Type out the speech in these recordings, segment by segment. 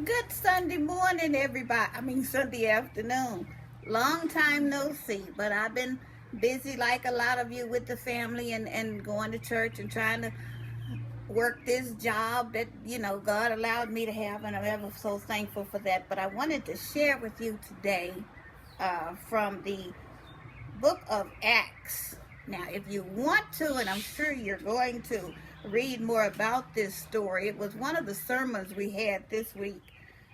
Good Sunday morning, everybody. Sunday afternoon. Long time no see, but I've been busy like a lot of you with the family and going to church and trying to work this job that, God allowed me to have, and I'm ever so thankful for that. But I wanted to share with you today from the book of Acts. Now, if you want to, and I'm sure you're going to read more about this story, it was one of the sermons we had this week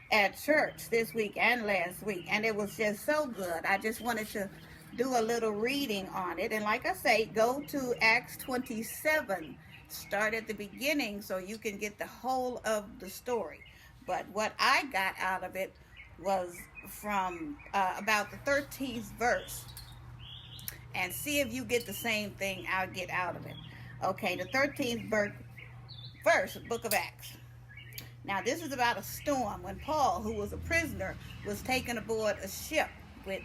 at church, this week and last week, and it was just so good. I just wanted to do a little reading on it. And like I say, go to Acts 27, start at the beginning so you can get the whole of the story. But what I got out of it was from about the 13th verse, and see if you get the same thing I'll get out of it. Okay, the 13th verse, book of Acts. Now, this is about a storm when Paul, who was a prisoner, was taken aboard a ship with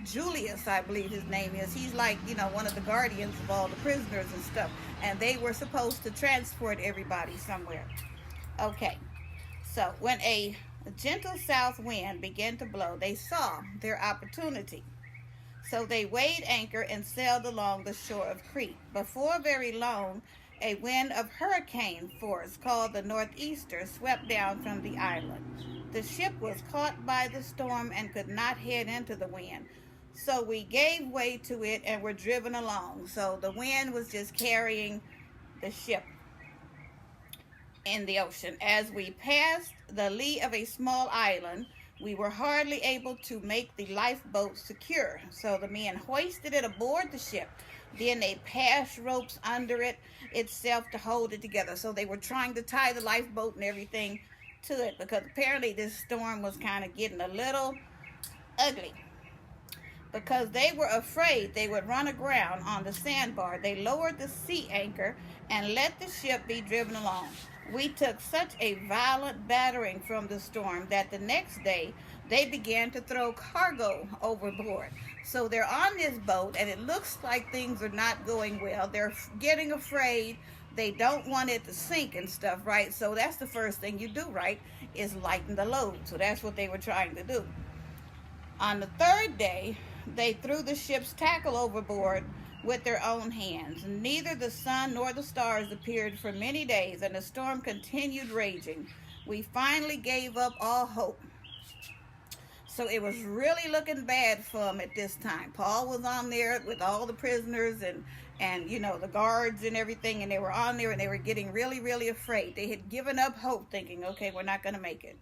Julius, I believe his name is. He's like, one of the guardians of all the prisoners and stuff. And they were supposed to transport everybody somewhere. Okay, so when a gentle south wind began to blow, they saw their opportunity. So they weighed anchor and sailed along the shore of Crete. Before very long, a wind of hurricane force called the northeaster swept down from the island. The ship was caught by the storm and could not head into the wind. So we gave way to it and were driven along. So the wind was just carrying the ship in the ocean. As we passed the lee of a small island, we were hardly able to make the lifeboat secure, so the men hoisted it aboard the ship. Then they passed ropes under it itself to hold it together. So they were trying to tie the lifeboat and everything to it, because apparently this storm was kind of getting a little ugly. Because they were afraid they would run aground on the sandbar, they lowered the sea anchor and let the ship be driven along. We took such a violent battering from the storm that the next day they began to throw cargo overboard. So they're on this boat and it looks like things are not going well. They're getting afraid. They don't want it to sink and stuff, right? So that's the first thing you do, right, is lighten the load. So that's what they were trying to do. On the third day, they threw the ship's tackle overboard with their own hands. Neither the sun nor the stars appeared for many days, and the storm continued raging. We finally gave up all hope. So it was really looking bad for them at this time. Paul was on there with all the prisoners and the guards and everything, and they were on there and they were getting really, really afraid. They had given up hope, thinking, okay, we're not going to make it.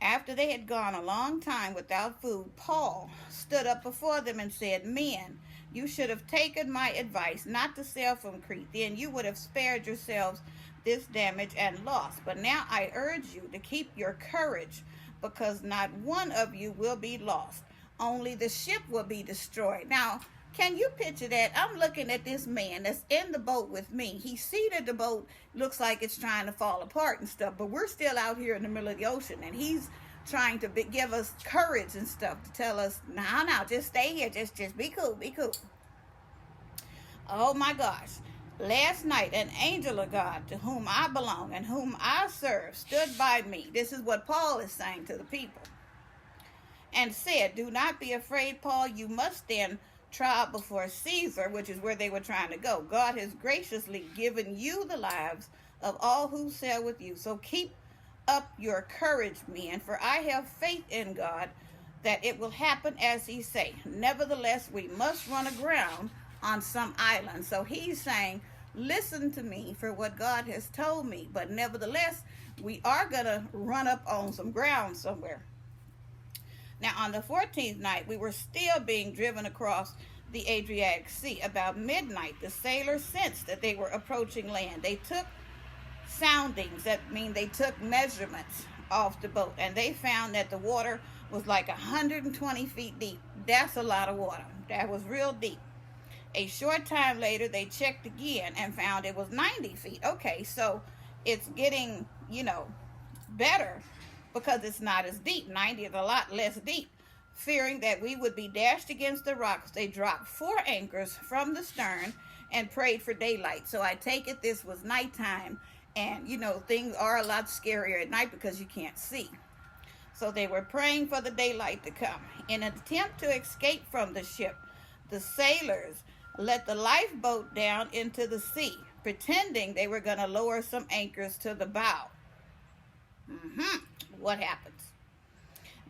After they had gone a long time without food, Paul stood up before them and said, "Men, you should have taken my advice not to sail from Crete. Then you would have spared yourselves this damage and loss. But now I urge you to keep your courage, because not one of you will be lost. Only the ship will be destroyed." Now, can you picture that? I'm looking at this man that's in the boat with me. He seated the boat, looks like it's trying to fall apart and stuff, but we're still out here in the middle of the ocean, and he's trying to give us courage and stuff, to tell us, no, just stay here, just be cool, be cool. Oh my gosh. Last night, an angel of God, to whom I belong and whom I serve, stood by me. This is what Paul is saying to the people. And said, "Do not be afraid, Paul. You must stand trial before Caesar," which is where they were trying to go. "God has graciously given you the lives of all who sail with you. So keep up your courage, men, for I have faith in God that it will happen as he say. Nevertheless, we must run aground on some island." So he's saying, listen to me for what God has told me, but nevertheless, we are going to run up on some ground somewhere. Now, on the 14th night, we were still being driven across the Adriatic Sea. About midnight, the sailors sensed that they were approaching land. They took soundings, that mean they took measurements off the boat, and they found that the water was like 120 feet deep. That's a lot of water. That was real deep. A short time later, they checked again and found it was 90 feet. Okay, so it's getting, better, because it's not as deep. 90 is a lot less deep. Fearing that we would be dashed against the rocks, they dropped 4 anchors from the stern and prayed for daylight. So I take it this was nighttime, and things are a lot scarier at night because you can't see. So they were praying for the daylight to come. In an attempt to escape from the ship, the sailors let the lifeboat down into the sea, pretending they were going to lower some anchors to the bow. What happens?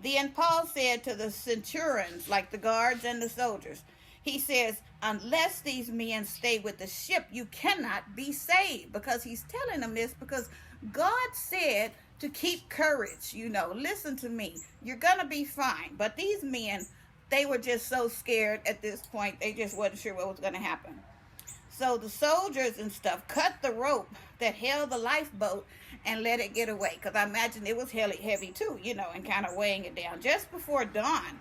Then Paul said to the centurions, like the guards and the soldiers, he says, unless these men stay with the ship, you cannot be saved. Because he's telling them this because God said to keep courage. Listen to me. You're going to be fine. But these men, they were just so scared at this point. They just wasn't sure what was going to happen. So the soldiers and stuff cut the rope that held the lifeboat and let it get away. Because I imagine it was heavy too, and kind of weighing it down. Just before dawn,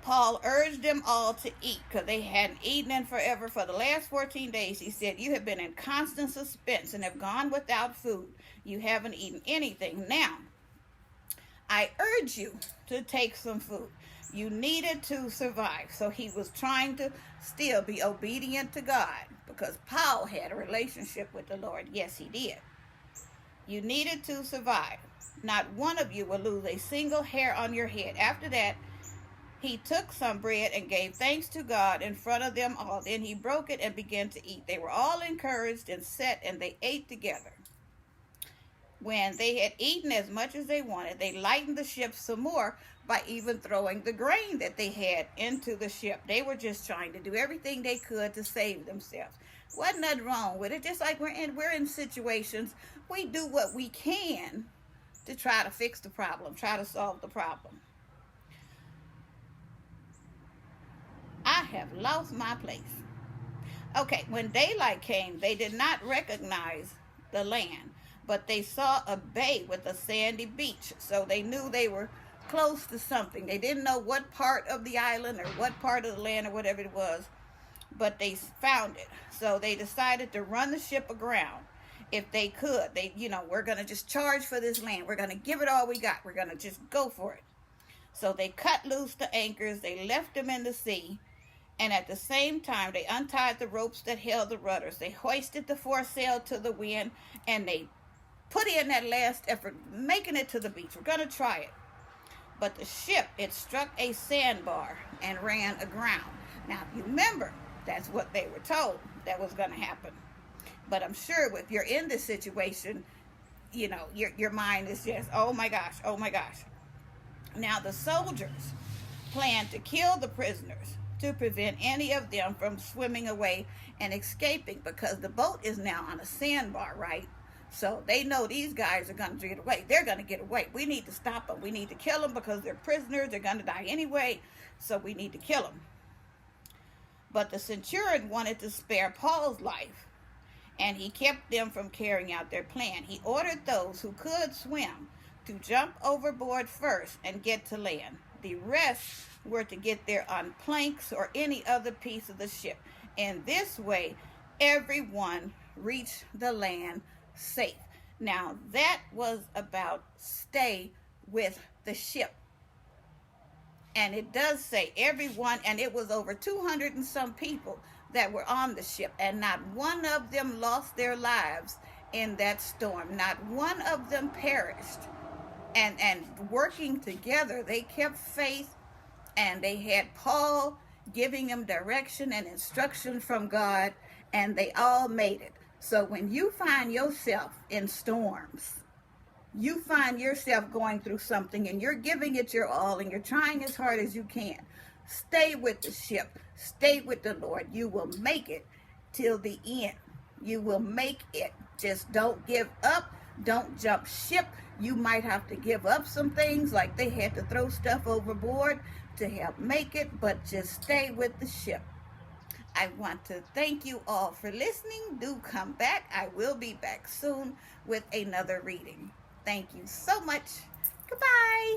Paul urged them all to eat because they hadn't eaten in forever. For the last 14 days, he said, you have been in constant suspense and have gone without food. You haven't eaten anything. Now, I urge you to take some food. You need it to survive. So he was trying to still be obedient to God because Paul had a relationship with the Lord. Yes, he did. You need it to survive. Not one of you will lose a single hair on your head. After that, he took some bread and gave thanks to God in front of them all. Then he broke it and began to eat. They were all encouraged and set, and they ate together. When they had eaten as much as they wanted, they lightened the ship some more by even throwing the grain that they had into the ship. They were just trying to do everything they could to save themselves. Wasn't nothing wrong with it. Just like we're in situations, we do what we can to try to fix the problem, try to solve the problem. I have lost my place. Okay, when daylight came, they did not recognize the land, but they saw a bay with a sandy beach, so they knew they were close to something. They didn't know what part of the island or what part of the land or whatever it was, but they found it. So they decided to run the ship aground if they could. We're going to just charge for this land. We're going to give it all we got. We're going to just go for it. So they cut loose the anchors. They left them in the sea. And at the same time, they untied the ropes that held the rudders. They hoisted the foresail to the wind, and they put in that last effort, making it to the beach. We're going to try it. But the ship, it struck a sandbar and ran aground. Now, if you remember, that's what they were told that was going to happen. But I'm sure if you're in this situation, your mind is just, oh my gosh, oh my gosh. Now, the soldiers planned to kill the prisoners to prevent any of them from swimming away and escaping, because the boat is now on a sandbar, right? So they know these guys are going to get away. They're going to get away. We need to stop them. We need to kill them because they're prisoners. They're going to die anyway, so we need to kill them. But the centurion wanted to spare Paul's life, and he kept them from carrying out their plan. He ordered those who could swim to jump overboard first and get to land. The rest were to get there on planks or any other piece of the ship. In this way, everyone reached the land safe. Now, that was about stay with the ship. And it does say everyone, and it was over 200 and some people that were on the ship, and not one of them lost their lives in that storm. Not one of them perished. And working together, they kept faith, and they had Paul giving them direction and instruction from God, and they all made it. So when you find yourself in storms, you find yourself going through something, and you're giving it your all, and you're trying as hard as you can, stay with the ship, stay with the Lord. You will make it till the end. You will make it. Just don't give up. Don't jump ship. You might have to give up some things, like they had to throw stuff overboard to help make it, but just stay with the ship. I want to thank you all for listening. Do come back. I will be back soon with another reading. Thank you so much. Goodbye.